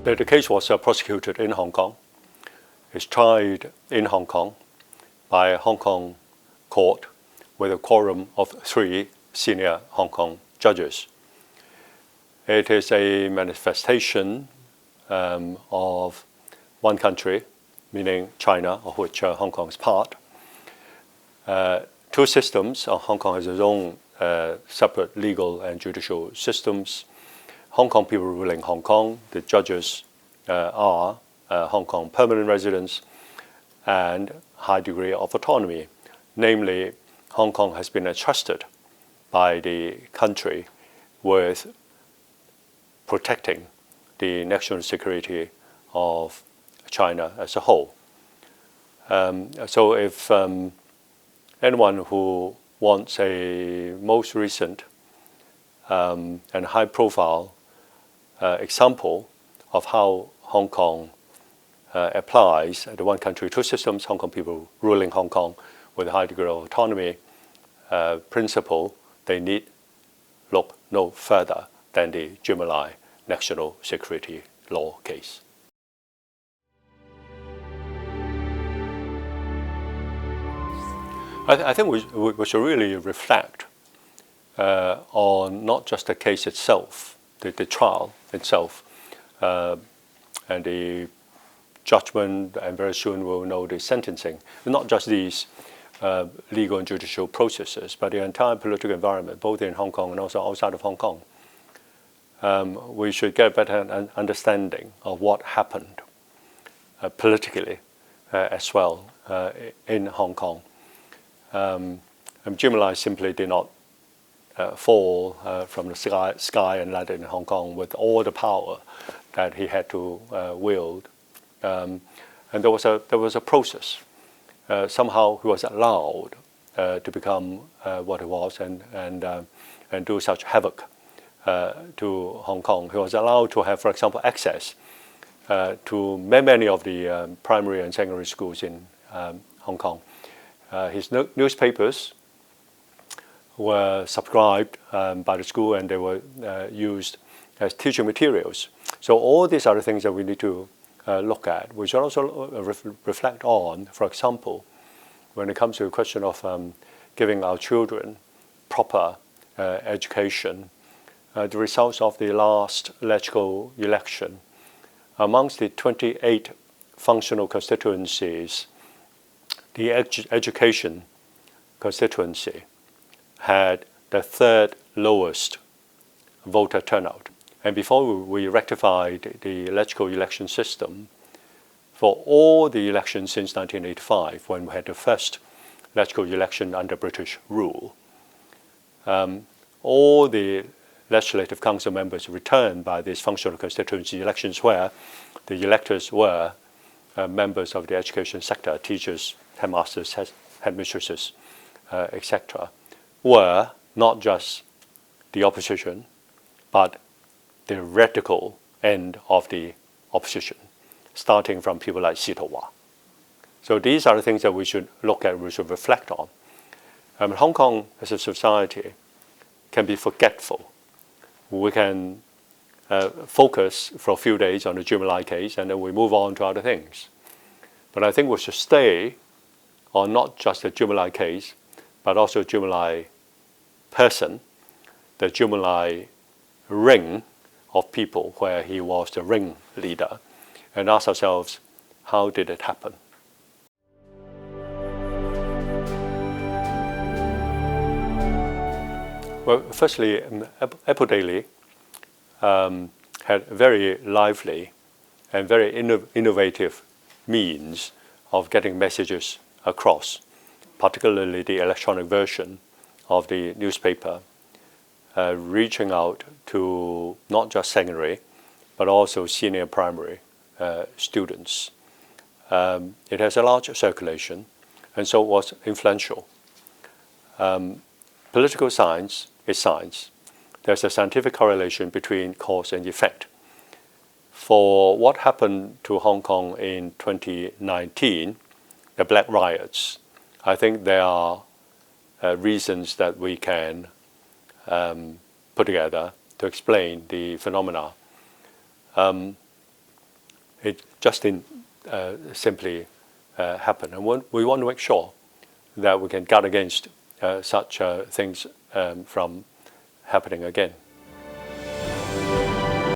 The case was prosecuted in Hong Kong. It's tried in Hong Kong by a Hong Kong court with a quorum of 3 senior Hong Kong judges. It is a manifestation of one country, meaning China, of which Hong Kong is part. 2 systems. Hong Kong has its own separate legal and judicial systems. Hong Kong people ruling Hong Kong. The judges are Hong Kong permanent residents and high degree of autonomy. Namely, Hong Kong has been entrusted by the country with protecting the national security of China as a whole. So if anyone who wants a most recent and high-profile example of how Hong Kong applies the one country, 2 systems, Hong Kong people ruling Hong Kong with a high degree of autonomy principle, they need look no further than the Jimmy Lai national security law case. I think we should really reflect on not just the case itself, the trial itself, and the judgment, and very soon we'll know the sentencing. Not just these legal and judicial processes, but the entire political environment, both in Hong Kong and also outside of Hong Kong. We should get a better understanding of what happened politically as well in Hong Kong. Jimmy Lai simply did not fall from the sky and landed in Hong Kong with all the power that he had to wield. And there was a process. Somehow he was allowed to become what he was and do such havoc to Hong Kong. He was allowed to have, for example, access to many of the primary and secondary schools in Hong Kong. His newspapers were subscribed by the school, and they were used as teaching materials. So all these are the things that we need to look at. We should also reflect on, for example, when it comes to the question of giving our children proper education, the results of the last legislative election. Amongst the 28 functional constituencies, the education constituency had the 3rd lowest voter turnout. And before we rectified the legislative election system, for all the elections since 1985, when we had the first legislative election under British rule, all the Legislative Council members returned by these functional constituency elections where the electors were members of the education sector, teachers, headmasters, headmistresses, etc., were not just the opposition, but the radical end of the opposition, starting from people like Sitowa. So these are the things that we should look at, we should reflect on. Hong Kong as a society can be forgetful. We can focus for a few days on the Jimmy Lai case, and then we move on to other things. But I think we should stay on not just the Jimmy Lai case, but also Jimmy Lai person, the Jimmy Lai ring of people where he was the ring leader, and ask ourselves, how did it happen? Well, firstly, Apple Daily had very lively and very innovative means of getting messages across, particularly the electronic version of the newspaper, reaching out to not just secondary, but also senior primary students. It has a large circulation, and so it was influential. Political science is science. There's a scientific correlation between cause and effect. For what happened to Hong Kong in 2019, the Black Riots, I think there are reasons that we can put together to explain the phenomena. It just didn't simply happen. And we want to make sure that we can guard against such things from happening again.